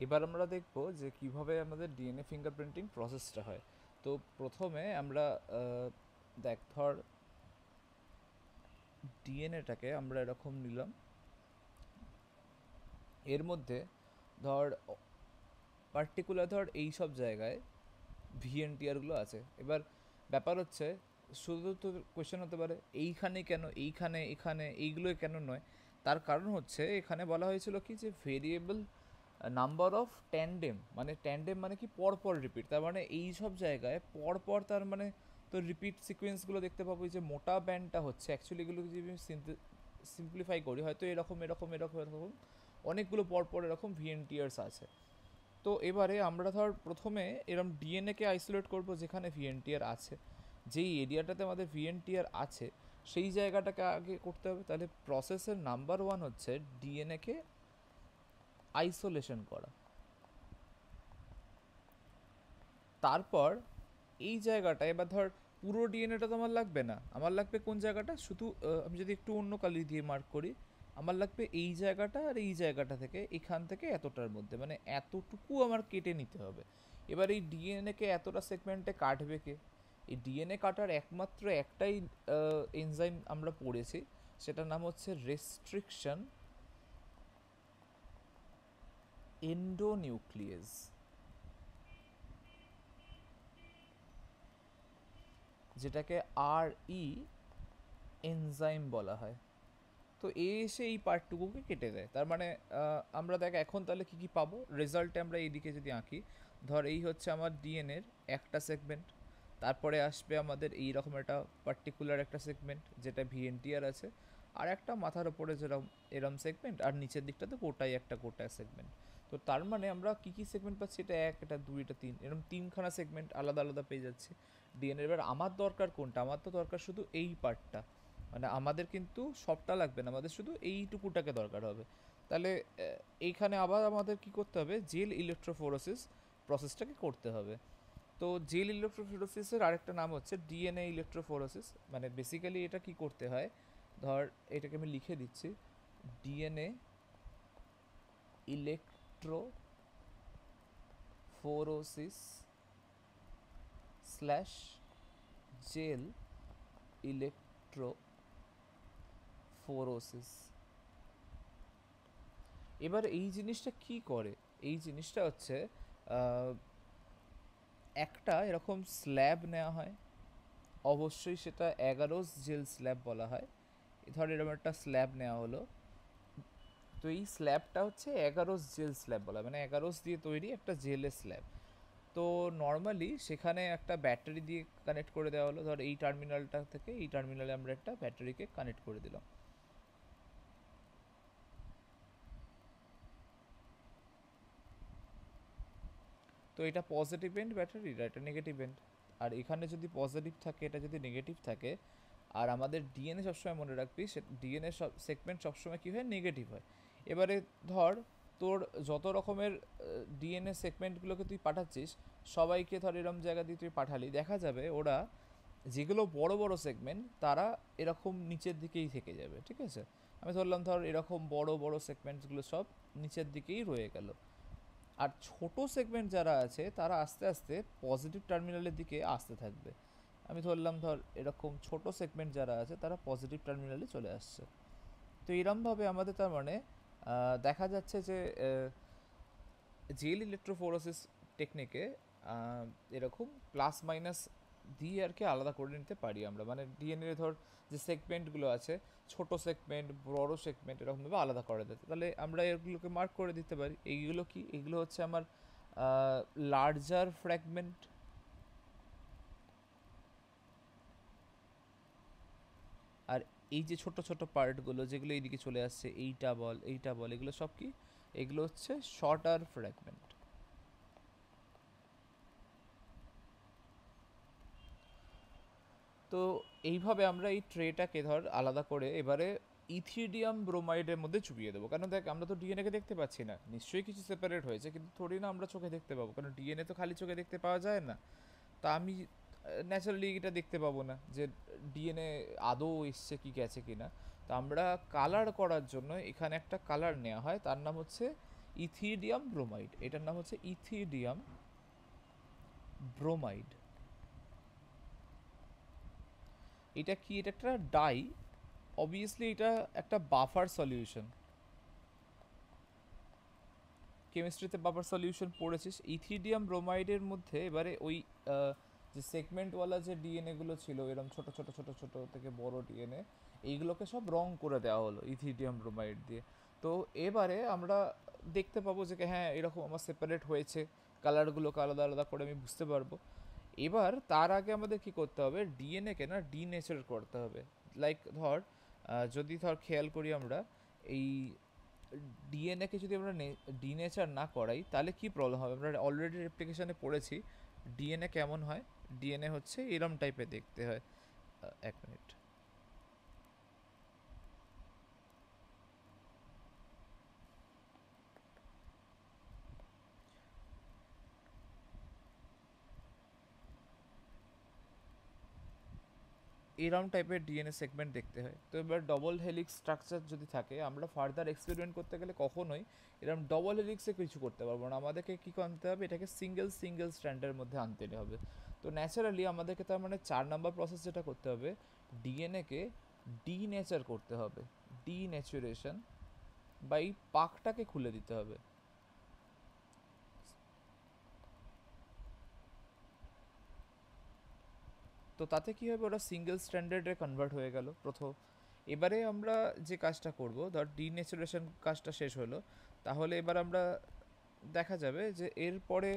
এবার আমরা দেখব যে কিভাবে আমাদের ডিএনএ ফিঙ্গারপ্রিন্টিং প্রসেসটা হয়। তো প্রথমে আমরা দেখ ধর ডিএনএটাকে আমরা এরকম নিলাম, এর মধ্যে ধর পার্টিকুলার ধর এই সব জায়গায় ভিএনটিআরগুলো আছে। এবার ব্যাপার হচ্ছে শুধু তো কোয়েশ্চেন হতে পারে এইখানে কেন, এইখানে এখানে এইগুলোই কেন নয়। তার কারণ হচ্ছে এখানে বলা হয়েছিল কি যে ভেরিয়েবল নাম্বার অফ ট্যান্ডেম, মানে ট্যান্ডেম মানে কি পরপর রিপিট, তার মানে এই সব জায়গায় পরপর তার মানে তো রিপিট সিকোয়েন্সগুলো দেখতে পাবো। যে মোটা ব্যান্ডটা হচ্ছে অ্যাকচুয়ালি এগুলো যদি আমি সিম্পলিফাই করি হয়তো এরকম এরকম এরকম এরকম অনেকগুলো পরপর এরকম ভিএনটিআরস আছে। তো এবারে আমরা ধর প্রথমে এরম ডিএনএকে আইসোলেট করব যেখানে ভিএনটিআর আছে, যেই এরিয়াটাতে আমাদের ভিএনটিআর আছে সেই জায়গাটাকে আগে করতে হবে। তাহলে প্রসেসের নাম্বার ওয়ান হচ্ছে ডিএনএকে আইসোলেশন করা। তারপর এই জায়গাটা এবার ধর পুরো ডিএনএটা তো আমার লাগবে না, আমার লাগবে কোন জায়গাটা শুধু আমি যদি একটু অন্য কালি দিয়ে মার্ক করি, আমার লাগবে এই জায়গাটা আর এই জায়গাটা থেকে এখান থেকে এতটার মধ্যে, মানে এতটুকু আমার কেটে নিতে হবে। এবার এই ডিএনএকে এতটা সেগমেন্টে কাটবে কে? এই ডিএনএ কাটার একমাত্র একটাই এনজাইম আমরা পড়েছি, সেটার নাম হচ্ছে রেস্ট্রিকশন এন্ডোনিউক্লিয়েজ, যেটাকে আর ই এনজাইম বলা হয়। তো এ এসে এই পার্টটুকুকে কেটে দেয়। তার মানে আমরা দেখ এখন তাহলে কী কী পাবো রেজাল্টে, আমরা এইদিকে যদি আঁকি, ধর এই হচ্ছে আমার ডিএনএর একটা সেগমেন্ট, তারপরে আসবে আমাদের এই রকম একটা পার্টিকুলার একটা সেগমেন্ট যেটা ভিএনটিআর আছে, আর একটা মাথার ওপরে যেরকম এরম সেগমেন্ট, আর নিচের দিকটাতে গোটাই একটা গোটা সেগমেন্ট। তো তার মানে আমরা কী কী সেগমেন্ট পাচ্ছি, এটা এক, এটা দুই, এটা তিন, এরকম তিনখানা সেগমেন্ট আলাদা আলাদা পেয়ে যাচ্ছি ডিএনএ। এবার আমার দরকার কোনটা? আমার তো দরকার শুধু এই পার্টটা, মানে আমাদের কিন্তু সবটা লাগবে না, আমাদের শুধু এইটুকুটাকে দরকার হবে। তাহলে এইখানে আবার আমাদের কি করতে হবে, জেল ইলেকট্রোফোরোসিস প্রসেসটাকে করতে হবে। তো জেল ইলেকট্রোফোরোসিসের আরেকটা নাম হচ্ছে ডিএনএ ইলেকট্রোফোরোসিস। মানে বেসিক্যালি এটা কি করতে হয়, ধর এটাকে আমি লিখে দিচ্ছি, DNA electrophoresis slash gel electrophoresis. এবার এই জিনিসটা কি করে, এই জিনিসটা হচ্ছে একটা এরকম স্ল্যাব নেওয়া হয়, অবশ্যই সেটা 11 জেল স্ল্যাব বলা হয়। ধর এরকম একটা স্ল্যাব নেওয়া হলো, তো এই স্ল্যাবটা হচ্ছে 11 জেল স্ল্যাব বলা হয়, মানে 11 দিয়ে তৈরি একটা জেলের স্ল্যাব। তো নর্মালি সেখানে একটা ব্যাটারি দিয়ে কানেক্ট করে দেওয়া হলো, ধর এই টার্মিনালটা থেকে এই টার্মিনালে আমরা একটা ব্যাটারিকে কানেক্ট করে দিলাম। তো এটা পজিটিভ এন্ড ব্যাটারি, এটা নেগেটিভ এন্ড। আর এখানে যদি পজিটিভ থাকে, এটা যদি নেগেটিভ থাকে, আর আমাদের ডিএনএ সবসময় মনে রাখবি সে ডিএনএ সব সেগমেন্ট সবসময় কী হয়, নেগেটিভ হয়। এবারে ধর তোর যত রকমের ডিএনএ সেগমেন্টগুলোকে তুই পাঠাচ্ছিস, সবাইকে ধর এরম জায়গা দিয়ে তুই পাঠালি, দেখা যাবে ওরা যেগুলো বড় বড় সেগমেন্ট তারা এরকম নিচের দিকেই থেকে যাবে, ঠিক আছে? আমি ধরলাম ধর এরকম বড় বড় সেগমেন্টসগুলো সব নিচের দিকেই রয়ে গেল, আর ছোট সেগমেন্ট যারা আছে তারা আস্তে আস্তে পজিটিভ টার্মিনালের দিকে আসতে থাকবে। আমি ধরলাম ধর এরকম ছোট সেগমেন্ট যারা আছে তারা পজিটিভ টার্মিনালে চলে আসছে। তো এরমভাবে আমাদের তার মানে দেখা যাচ্ছে যে জেল ইলেকট্রোফোরোসিস টেকনিকে এরকম প্লাস মাইনাস দিয়ে আর কি আলাদা করে নিতে পারি আমরা, মানে ডিএনএ ধর যে সেগমেন্টগুলো আছে, ছোট সেগমেন্ট বড় সেগমেন্ট এরকমভাবে আলাদা করে দিতে, তাহলে আমরা এগুলোকে মার্ক করে দিতে পারি। এইগুলো কি, এগুলো হচ্ছে আমার লার্জার ফ্র্যাগমেন্ট। আর এই যে ছোট ছোট পার্টগুলো যেগুলো এইদিকে চলে আসছে, এইটা বল এইটা বল, এগুলো সব কি, এগুলো হচ্ছে শর্টার ফ্র্যাগমেন্ট। তো এইভাবে আমরা এই ট্রেটাকে ধর আলাদা করে এবারে ইথিডিয়াম ব্রোমাইডের মধ্যে চুবিয়ে দেবো। কারণ দেখ আমরা তো ডিএনএকে দেখতে পাচ্ছি না, নিশ্চয়ই কিছু সেপারেট হয়েছে, কিন্তু থোড়ি না আমরা চোখে দেখতে পাবো, কারণ ডিএনএ তো খালি চোখে দেখতে পাওয়া যায় না। তা আমি ন্যাচারালি এটা দেখতে পাবো না যে ডিএনএ আদৌ এসছে কি গেছে কি না। তো আমরা কালার করার জন্য এখানে একটা কালার নেওয়া হয়, তার নাম হচ্ছে ইথিডিয়াম ব্রোমাইড, এটার নাম হচ্ছে ইথিডিয়াম ব্রোমাইড। এটা কি? এটা একটা ডাই, অবভিয়াসলি এটা একটা বাফার সলিউশন। কেমিস্ট্রিতে বাফার সলিউশন পড়েছিস। ইথিডিয়াম ব্রোমাইডের মধ্যে এবারে ওই যে সেগমেন্টওয়ালা যে ডিএনএ গুলো ছিল, এরকম ছোট ছোট ছোট ছোট থেকে বড় ডিএনএ, এইগুলোকে সব রং করে দেওয়া হলো ইথিডিয়াম ব্রোমাইড দিয়ে। তো এবারে আমরা দেখতে পাবো যে হ্যাঁ এরকম আমার সেপারেট হয়েছে, কালারগুলোকে আলাদা আলাদা করে আমি বুঝতে পারবো। এবার তার আগে আমাদের কি করতে হবে, ডিএনএকে না ডিনেচার করতে হবে। লাইক ধর যদি ধর খেয়াল করি আমরা, এই ডিএনএকে যদি আমরা ডিনেচার না করাই তাহলে কি প্রবলেম হবে? আমরা অলরেডি অ্যাপ্লিকেশনে পড়েছি ডিএনএ কেমন হয়। ডিএনএ হচ্ছে এরম টাইপের দেখতে হয়। এক মিনিট, এরম টাইপের ডিএনএ সেগমেন্ট দেখতে হয়। তো এবার ডবল হেলিক্স স্ট্রাকচার যদি থাকে, আমরা ফার্দার এক্সপেরিমেন্ট করতে গেলে কখনোই এরকম ডবল হেলিক্সে কিছু করতে পারবো না। আমাদেরকে কী আনতে হবে, এটাকে সিঙ্গেল সিঙ্গেল স্ট্র্যান্ডের মধ্যে আনতে হবে। তো ন্যাচারালি আমাদেরকে তার মানে 4 নম্বর প্রসেস যেটা করতে হবে, ডিএনএকে ডিনেচার করতে হবে। ডিনেচুরেশন বা এই পাকটাকে খুলে দিতে হবে। তো তাতে কী হবে, ওরা সিঙ্গেল স্ট্যান্ডার্ডে কনভার্ট হয়ে গেল প্রথম। এবারে আমরা যে কাজটা করব, ধর ডিনেচুরেশন কাজটা শেষ হলো, তাহলে এবার আমরা দেখা যাবে যে এরপরে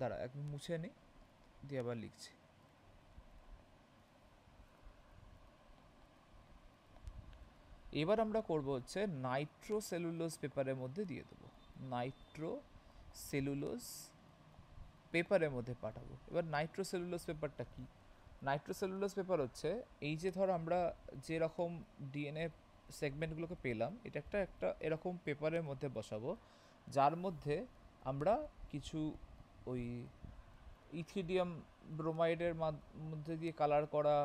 দাঁড়া এক মুছে নিই, দিয়ে আবার লিখছি। এবার আমরা করব হচ্ছে নাইট্রোসেলুলোজ পেপারের মধ্যে দিয়ে দেবো, নাইট্রোসেলুলোজ পেপারের মধ্যে পাঠাবো। এবার নাইট্রোসেলুলোজ পেপারটা কি? নাইট্রোসেলুলোজ পেপার হচ্ছে এই যে ধর আমরা যেরকম ডিএনএ সেগমেন্টগুলোকে পেলাম, এটা একটা একটা এরকম পেপারের মধ্যে বসাবো, যার মধ্যে আমরা কিছু ওই ইথিডিয়াম ব্রোমাইডের মধ্যে দিয়ে কালার করা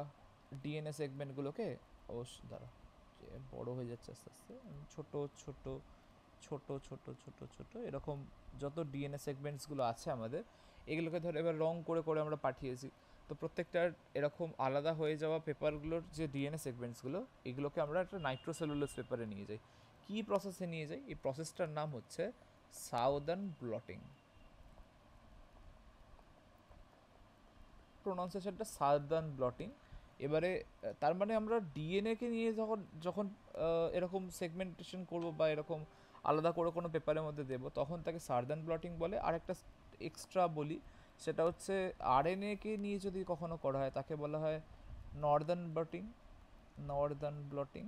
ডিএনএ সেগমেন্টগুলোকে, দ্বারা বড় হয়ে যাচ্ছে আস্তে আস্তে, ছোট ছোট ছোট ছোট ছোট ছোট এরকম যত ডিএনএ সেগমেন্টসগুলো আছে আমাদের, এগুলোকে ধর এবার রং করে করে আমরা পাঠিয়েছি। তো প্রত্যেকটার এরকম আলাদা হয়ে যাওয়া পেপারগুলোর যে ডিএনএ সেগমেন্টসগুলো, এগুলোকে আমরা একটা নাইট্রোসেলুলোজ পেপারে নিয়ে যাই। কী প্রসেসে নিয়ে যাই? এই প্রসেসটার নাম হচ্ছে সাউদার্ন ব্লটিং। প্রোনাউন্সিয়েশনটা সাউদার্ন ব্লটিং। এবারে তার মানে আমরা ডিএনএকে নিয়ে যখন যখন এরকম সেগমেন্টেশন করব বা এরকম আলাদা করে কোনো পেপারের মধ্যে দেবো, তখন তাকে সাউদার্ন ব্লটিং বলে। আর একটা এক্সট্রা বলি, সেটা হচ্ছে আরএনএকে নিয়ে যদি কখনো করা হয় তাকে বলা হয় নর্দার্ন ব্লটিং। Northern bloating.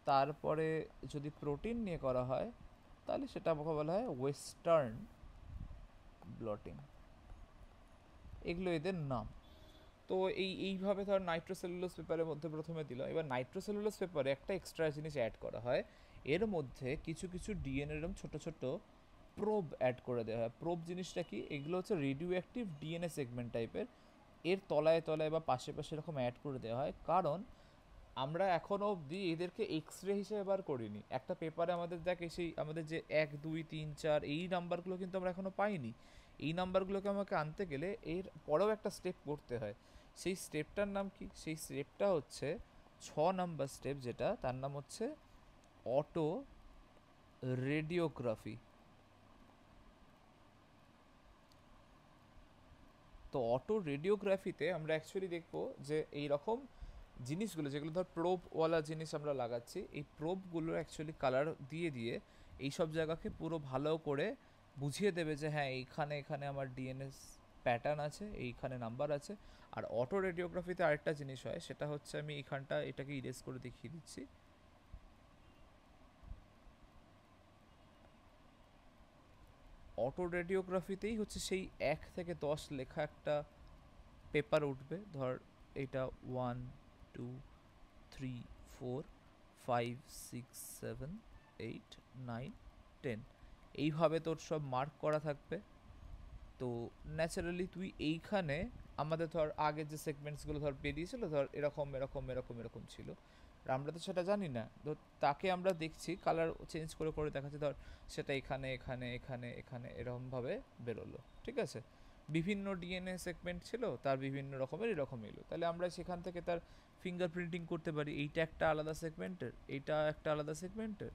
তারপরে যদি প্রোটিন নিয়ে করা হয় তাহলে সেটা বলা হয় ওয়েস্টার্ন ব্লটিং। এগুলো এদের নাম। তো এইভাবে ধর নাইট্রোসেলুলোজ পেপারের মধ্যে প্রথমে দিল। এবার নাইট্রোসেলুলোজ পেপারে একটা এক্সট্রা জিনিস অ্যাড করা হয়, এর মধ্যে কিছু কিছু ডিএনএ এরকম ছোটো ছোটো প্রোব অ্যাড করে দেওয়া হয়। প্রোব জিনিসটা কি? এগুলো হচ্ছে রেডিও অ্যাক্টিভ ডিএনএ সেগমেন্ট টাইপের, এর তলায় তলায় বা পাশে পাশে এরকম অ্যাড করে দেওয়া হয়। কারণ আমরা এখনও অবধি এদেরকে এক্স রে হিসেবে বার করিনি। একটা পেপারে আমাদের দেখ সেই আমাদের যে 1 2 3 4 এই নাম্বারগুলো কিন্তু আমরা এখনও পাইনি। এই নাম্বারগুলোকে আমাকে আনতে গেলে এর পরেও একটা স্টেপ করতে হয়। সেই স্টেপটার নাম কি? সেই স্টেপটা হচ্ছে 6 নম্বর স্টেপ, যেটা তার নাম হচ্ছে অটো রেডিওগ্রাফি। তো অটো রেডিওগ্রাফিতে আমরা অ্যাকচুয়ালি দেখবো যে এই রকম জিনিসগুলো, যেগুলো ধর প্রোবওয়ালা জিনিস আমরা লাগাচ্ছি, এই প্রোবগুলো অ্যাকচুয়ালি কালার দিয়ে দিয়ে এই সব জায়গাকে পুরো ভালো করে বুঝিয়ে দেবে যে হ্যাঁ এইখানে এখানে আমার ডিএনএ প্যাটার্ন আছে, এইখানে নাম্বার আছে। আর অটো রেডিওগ্রাফিতে আরেকটা জিনিস হয়, সেটা হচ্ছে আমি এইখানটা এটাকে ইরেজ করে দেখিয়ে দিচ্ছি। অটো রেডিওগ্রাফিতেই হচ্ছে সেই 1 থেকে 10 লেখা একটা পেপার উঠবে। ধর এটা 1 2 3 4 5 6 7 8 9 10 এইভাবে তোর সব মার্ক করা থাকবে। তো ন্যাচারালি তুই এইখানে আমাদের ধর আগের যে সেগমেন্টসগুলো ধর বেরিয়েছিল, ধর এরকম এরকম এরকম এরকম ছিল, আর আমরা তো সেটা জানি না, তো তাকে আমরা দেখছি কালার চেঞ্জ করে করে দেখাচ্ছি, ধর সেটা এখানে এখানে এখানে এখানে এরকমভাবে বেরোলো, ঠিক আছে। বিভিন্ন ডিএনএ সেগমেন্ট ছিল, তার বিভিন্ন রকমের এরকম এলো, তাহলে আমরা সেখান থেকে তার ফিঙ্গারপ্রিন্টিং করতে পারি, এইটা একটা আলাদা সেগমেন্টের, এইটা একটা আলাদা সেগমেন্টের,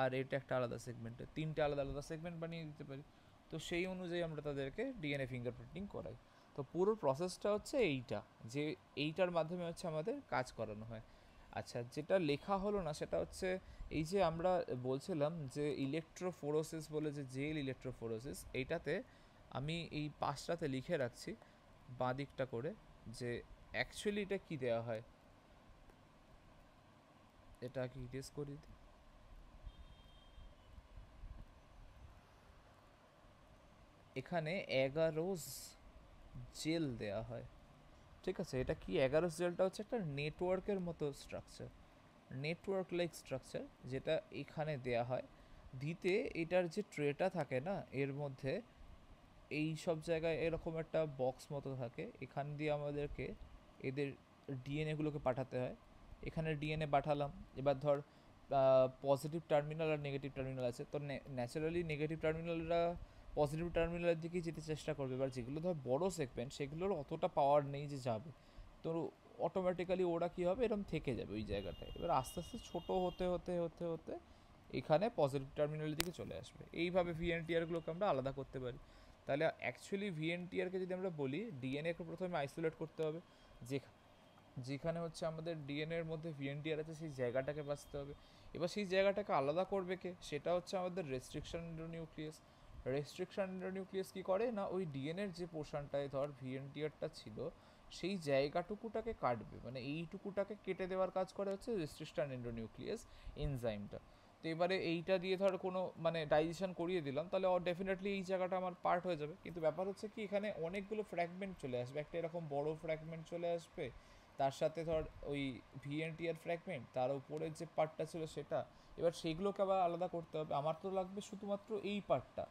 আর এটা একটা আলাদা সেগমেন্টের, তিনটে আলাদা আলাদা সেগমেন্ট বানিয়ে দিতে পারি। তো সেই অনুযায়ী আমরা তাদেরকে ডিএনএ ফিঙ্গারপ্রিন্টিং করাই। তো পুরো প্রসেসটা হচ্ছে এইটা, যে এইটার মাধ্যমে হচ্ছে আমাদের কাজ করানো হয়। আচ্ছা, যেটা লেখা হলো না সেটা হচ্ছে এই যে আমরা বলছিলাম যে ইলেকট্রোফোরোসিস বলে, যে জেল ইলেকট্রোফোরোসিস, এইটাতে আমি এই পাঁচটাতে লিখে রাখছি বাঁ দিকটা করে, যে অ্যাকচুয়ালি এটা কি দেওয়া হয়। এটা কি টেস্ট করি, এখানে 11 জেল দেওয়া হয়, ঠিক আছে। এটা কি 11 জেলটা হচ্ছে একটা নেটওয়ার্কের মতো স্ট্রাকচার, নেটওয়ার্ক লাইক স্ট্রাকচার, যেটা এখানে দেয়া হয়। দিতে এটার যে ট্রেটা থাকে না, এর মধ্যে এই সব জায়গায় এরকম একটা বক্স মতো থাকে, এখান দিয়ে আমাদেরকে এদের ডিএনএগুলোকে পাঠাতে হয়। এখানে ডিএনএ পাঠালাম, এবার ধর পজিটিভ টার্মিনাল আর নেগেটিভ টার্মিনাল আছে, তো ন্যাচারালি নেগেটিভ টার্মিনালরা পজিটিভ টার্মিনালের দিকেই যেতে চেষ্টা করবে। এবার যেগুলো ধর বড় সেগমেন্ট, সেগুলোর অতটা পাওয়ার নেই যে যাবে, তো অটোমেটিক্যালি ওরা কী হবে, এরকম থেকে যাবে ওই জায়গাটায়। এবার আস্তে আস্তে ছোটো হতে হতে হতে হতে এখানে পজিটিভ টার্মিনালের দিকে চলে আসবে। এইভাবে ভিএনটিআরগুলোকে আমরা আলাদা করতে পারি। তাহলে অ্যাকচুয়ালি ভিএনটিআরকে যদি আমরা বলি, ডিএনএকে প্রথমে আইসোলেট করতে হবে, যে যেখানে হচ্ছে আমাদের ডিএনএর মধ্যে ভিএনটিআর আছে সেই জায়গাটাকে বাঁচতে হবে। এবার সেই জায়গাটাকে আলাদা করবে কে, সেটা হচ্ছে আমাদের রেস্ট্রিকশন এন্ডোনিউক্লিয়াস। রেস্ট্রিকশন এন্ডোনিউক্লিয়াস কী করে না, ওই ডিএনএর যে পোর্শনটায় ধর ভিএনটিআরটা ছিল সেই জায়গাটুকুটাকে কাটবে, মানে এইটুকুটাকে কেটে দেওয়ার কাজ করে হচ্ছে রেস্ট্রিকশন এন্ডোনিউক্লিয়াস এনজাইমটা। তো এবারে এইটা দিয়ে ধর কোনো মানে ডাইজেশন করিয়ে দিলাম, তাহলে ডেফিনেটলি এই জায়গাটা আমার পার্ট হয়ে যাবে। কিন্তু ব্যাপার হচ্ছে কি, এখানে অনেকগুলো ফ্র্যাগমেন্ট চলে আসবে, একটা এরকম বড় ফ্র্যাগমেন্ট চলে আসবে, তার সাথে ধর ওই ভিএনটিআর ফ্র্যাগমেন্ট, তার উপরের যে পার্টটা ছিল সেটা। এবার সেইগুলোকে আবার আলাদা করতে হবে, আমার তো লাগবে শুধুমাত্র এই পার্টটা।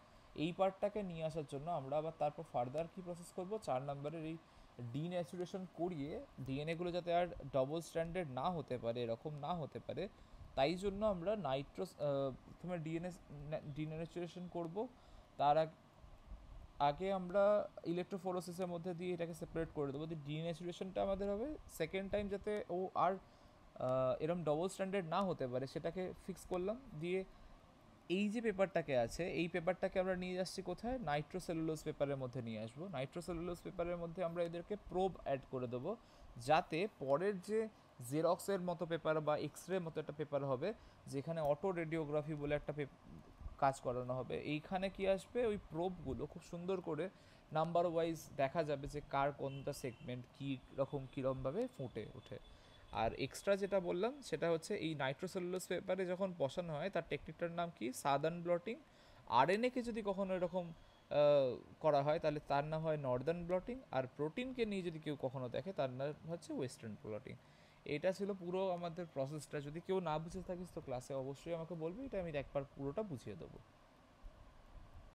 এই পার্টটাকে নিয়ে আসার জন্য আমরা আবার তারপর ফার্দার কি প্রসেস করব, 4 নম্বরের এই ডিন্যাচুরেশন করিয়ে ডিএনএগুলো যাতে আর ডবল স্ট্যান্ডার্ড না হতে পারে, এরকম না হতে পারে, তাই জন্য আমরা প্রথমে ডিন্যাচুরেশন করব। তার আগে আমরা ইলেকট্রোফোরোসিসের মধ্যে দিয়ে এটাকে সেপারেট করে দেবো, যে ডিন্যাচুরেশনটা আমাদের হবে সেকেন্ড টাইম, যাতে ও আর এরম ডবল স্ট্যান্ডার্ড না হতে পারে সেটাকে ফিক্স করলাম। দিয়ে এই যে পেপারটাকে আছে, এই পেপারটাকে আমরা নিয়ে যাচ্ছি কোথায়, নাইট্রোসেলুলোজ পেপারের মধ্যে নিয়ে আসবো। নাইট্রোসেলুলোজ পেপারের মধ্যে আমরা এদেরকে প্রোব অ্যাড করে দেবো, যাতে পরের যে জেরক্সের মতো পেপার বা এক্স রে মতো একটা পেপার হবে, যেখানে অটো রেডিওগ্রাফি বলে একটা কাজ করানো হবে, এইখানে কি আসবে, ওই প্রোবগুলো খুব সুন্দর করে নাম্বার ওয়াইজ দেখা যাবে যে কার কোনটা সেগমেন্ট কী রকম কীরকমভাবে ফুটে ওঠে। আর এক্সট্রা যেটা বললাম সেটা হচ্ছে এই নাইট্রোসেলুলোজ পেপারে যখন বসানো হয়, তার টেকনিকটার নাম কি, সাদার্ন ব্লটিং। আরএনএকে যদি কখনো এরকম করা হয়, তাহলে তার নাম হয় নর্দার্ন ব্লটিং। আর প্রোটিনকে নিয়ে যদি কেউ কখনো দেখে, তার নাম হচ্ছে ওয়েস্টার্ন ব্লটিং। এটা ছিল পুরো আমাদের প্রসেসটা। যদি কেউ না বুঝে থাকিস তো ক্লাসে অবশ্যই আমাকে বলবি, এটা আমি একবার পুরোটা বুঝিয়ে দেবো।